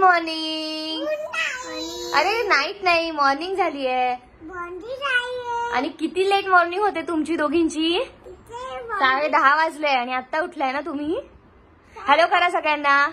Morning. अरे night नाही, morning झाली आहे. आणि किती लेट मॉर्निंग होते तुमची दोघींची. 10:30 वाजले आणि आता उठलाय ना तुम्ही. हॅलो करा सगळ्यांना.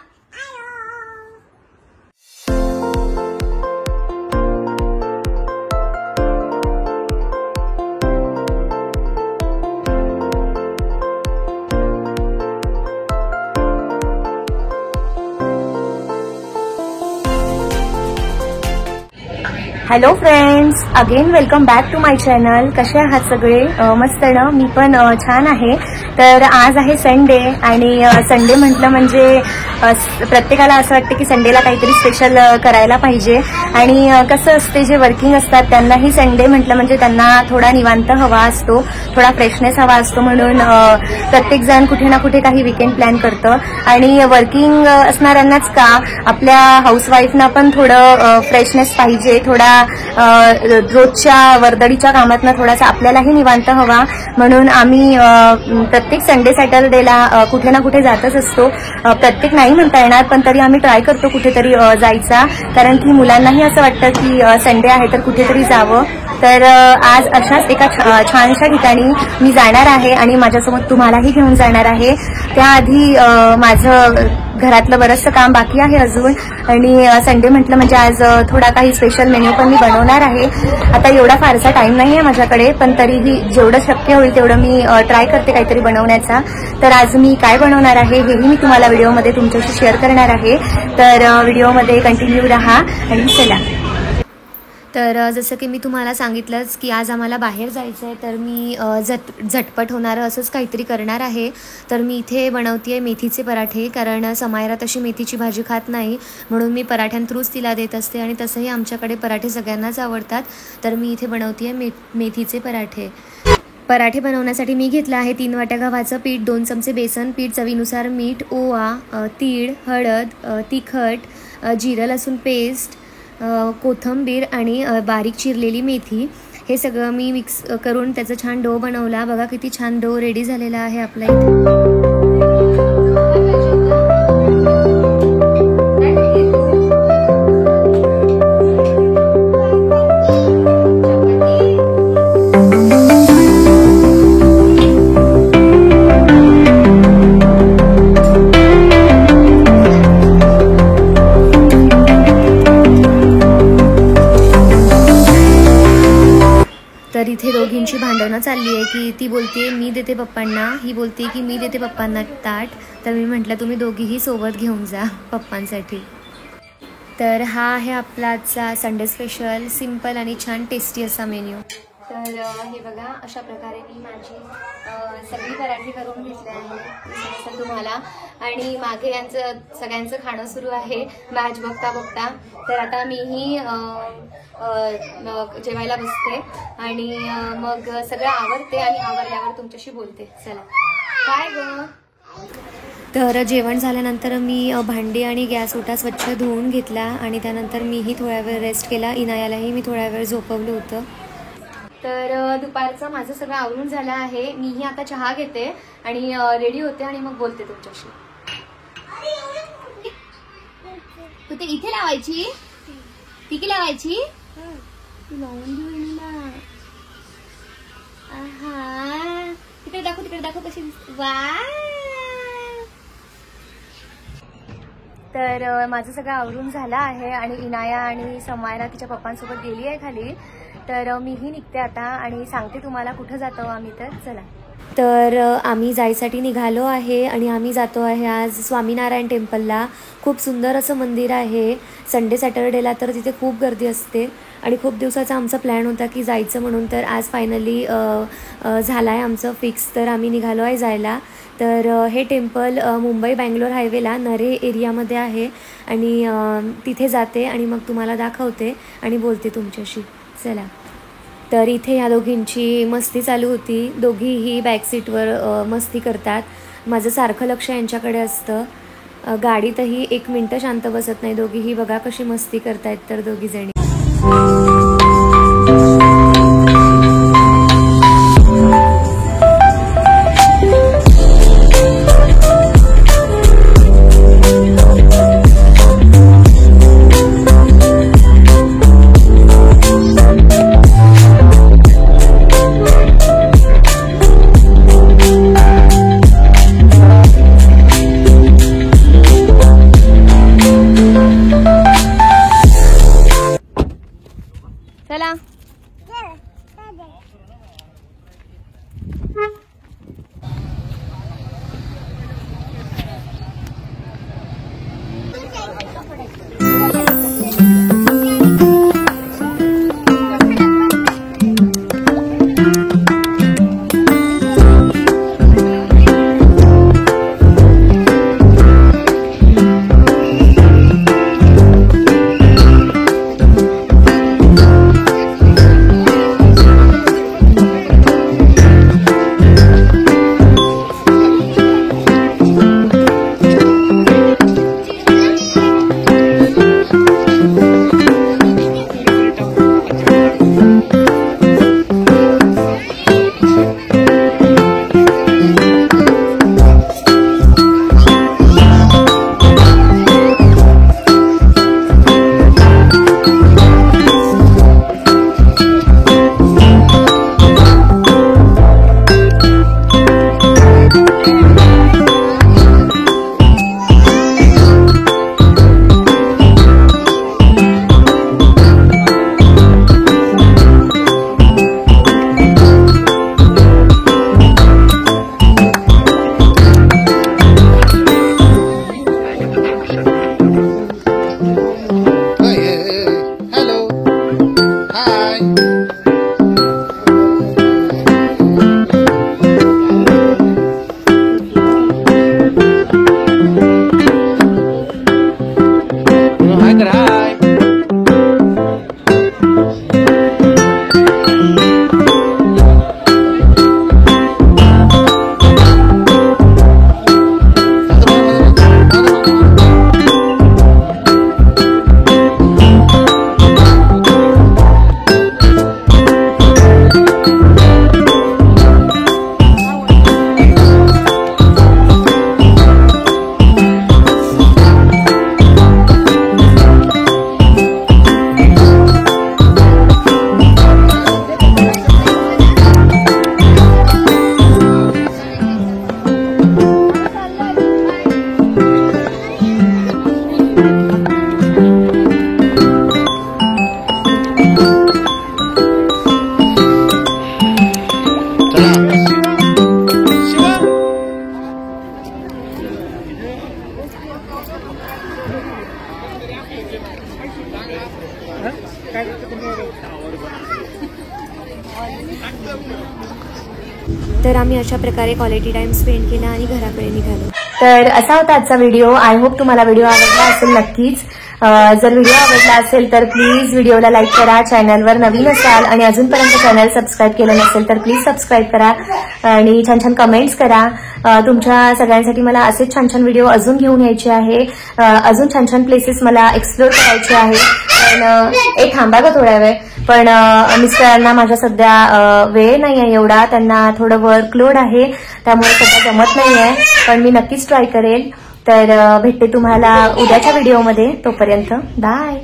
Hello friends, again welcome back to my channel. कसे आहात सगळे? मस्त ना. मी पण छान आहे. तर आज आहे संडे आणि संडे म्हटलं म्हणजे प्रत्येकाला असं वाटतं की संडेला काहीतरी स्पेशल करायला पाहिजे. आणि कसं असते, जे वर्किंग असतात त्यांनाही संडे म्हटलं म्हणजे त्यांना थोडा निवांत हवा असतो, थोडा फ्रेशनेस हवा असतो. म्हणून प्रत्येक जण कुठे ना कुठे काही वीकेंड प्लॅन करतं. आणि वर्किंग असणाऱ्यांनाच का, आपल्या हाऊसवाईफना पण थोडं फ्रेशनेस पाहिजे, थोडा रोजच्या वर्दळीच्या कामातनं थोडासा आपल्यालाही निवांत हवा. म्हणून आम्ही प्रत्येक संडे सॅटरडेला कुठे ना कुठे जातच असतो. प्रत्येक नाही म्हणता येणार, पण तरी आम्ही ट्राय करतो कुठेतरी जायचा. कारण की मुलांनाही असं वाटतं की संडे आहे तर कुठेतरी जावं. तर आज अशाच एका छानशा ठिकाणी मी जाणार आहे आणि माझ्यासोबत तुम्हालाही घेऊन जाणार आहे. त्याआधी माझं घरातलं बरंचसं काम बाकी आहे अजून. आणि संडे म्हटलं म्हणजे आज थोडा काही स्पेशल मेन्यू पण मी बनवणार आहे. आता एवढा फारसा टाइम नाही आहे माझ्याकडे, पण तरीही जेवढं शक्य होईल तेवढं मी ट्राय करते काहीतरी बनवण्याचा. तर आज मी काय बनवणार आहे हेही मी तुम्हाला व्हिडिओमध्ये तुमच्याशी शेअर करणार आहे. तर व्हिडिओमध्ये कंटिन्यू राहा आणि चला. तर जसं की मी तुम्हाला सांगितलंच की आज आम्हाला बाहेर जायचं आहे. तर मी झटपट होणारं असंच काहीतरी करणार आहे. तर मी इथे बनवते आहे मेथीचे पराठे. कारण समायरा तशी मेथीची भाजी खात नाही, म्हणून मी पराठ्यांथ्रूच तिला देत असते. आणि तसंही आमच्याकडे पराठे सगळ्यांनाच आवडतात. तर मी इथे बनवते आहे मेथीचे पराठे. पराठे बनवण्यासाठी मी घेतलं आहे 3 वाट्या गव्हाचं पीठ, 2 चमचे बेसन पीठ, चवीनुसार मीठ, ओवा, तीळ, हळद, तिखट, जिरं लसूण पेस्ट, कोथिंबीर आणि बारीक चिरलेली मेथी. हे सगळं मी मिक्स करून त्याचा छान डो बनवला. बघा किती छान डो रेडी झालेला आहे आपला इथे. तर इथे दोघींची भांडणं चालली आहे की ती बोलते मी देते पप्पांना, ही बोलते की मी देते पप्पांना ताट. तर मी म्हटलं तुम्ही दोघीही सोबत घेऊन जा पप्पांसाठी. तर हा आहे आपला आजचा संडे स्पेशल सिंपल आणि छान टेस्टी असा मेन्यू. तर हे बघा, अशा प्रकारे मी माझी सगळी पराठे करून घेतले आहे तुम्हाला. आणि मागे यांचं सगळ्यांचं खाणं सुरू आहे मॅच बघता बघता. तर आता मीही जेवायला बसते आणि मग सगळं आवरते आणि आवरल्यावर तुमच्याशी बोलते. चला. काय ग? तर जेवण झाल्यानंतर मी भांडी आणि गॅस ओटा स्वच्छ धुवून घेतला आणि त्यानंतर मीही थोडा वेळ रेस्ट केला. इनायालाही मी थोडा वेळ झोपवलं होतं. तर दुपारचं माझं सगळं आवरून झालं आहे. मीही आता चहा घेते आणि रेडी होते आणि मग बोलते तुमच्याशी. तू ते इथे लावायची, टिकी लावायची, लावून घेऊ ना. आहा, तिकडे दाखव कशी दिसते. वा. तर माझं सगळं आवरून झालं आहे आणि इनाया आणि समायरा तिच्या पप्पांसोबत गेली आहे खाली. तर मीही निघते आता आणि सांगते तुम्हाला कुठं जातो आम्ही. तर चला. तर आम्ही जायसाठी निघालो आहे आणि आम्ही जातो आहे आज स्वामीनारायण टेम्पलला. खूप सुंदर असं मंदिर आहे. संडे सॅटरडेला तर तिथे खूप गर्दी असते आणि खूप दिवसाचा आमचा प्लॅन होता की जायचं म्हणून. तर आज फायनली झालं आहे आमचं फिक्स. तर आम्ही निघालो आहे जायला. तर हे टेम्पल मुंबई बँगलोर हायवेला नरे एरियामध्ये आहे आणि तिथे जाते आणि मग तुम्हाला दाखवते आणि बोलते तुमच्याशी. चला. तर इथे या दोघींची मस्ती चालू होती. दोघीही बॅक सीटवर मस्ती करतात. माझं सारखं लक्ष यांच्याकडे असतं. गाडीतही 1 मिनटं शांत बसत नाही. दोघीही बघा कशी मस्ती करतायत तर दोघीजणी. तर आम्ही अशा प्रकारे क्वालिटी टाइम स्पेंड केला आणि घराकडे निघालो. तर असा होता आजचा व्हिडिओ. आय होप तुम्हाला व्हिडिओ आवडला असेल नक्कीच. जर व्हिडिओ आवडला असेल तर प्लीज व्हिडिओला लाईक करा. चॅनलवर नवीन असाल आणि अजूनपर्यंत चॅनल सबस्क्राईब केलं नसेल तर प्लीज सबस्क्राईब करा आणि छान छान कमेंट्स करा. तुमच्या सगळ्यांसाठी मला असेच छान छान व्हिडिओ अजून घेऊन यायचे आहे. अजून छान छान प्लेसेस मला एक्सप्लोर करायचे आहे. पण थांबा का थोडा वेळ. पण मिस्टरांना माझ्या सध्या वेळ नाही आहे एवढा. त्यांना थोडं वर्कलोड आहे त्यामुळे सध्या जमत नाहीये. पण मी नक्कीच ट्राय करेल. तर भेटते तुम्हाला उद्याच्या व्हिडिओमध्ये. तोपर्यंत बाय.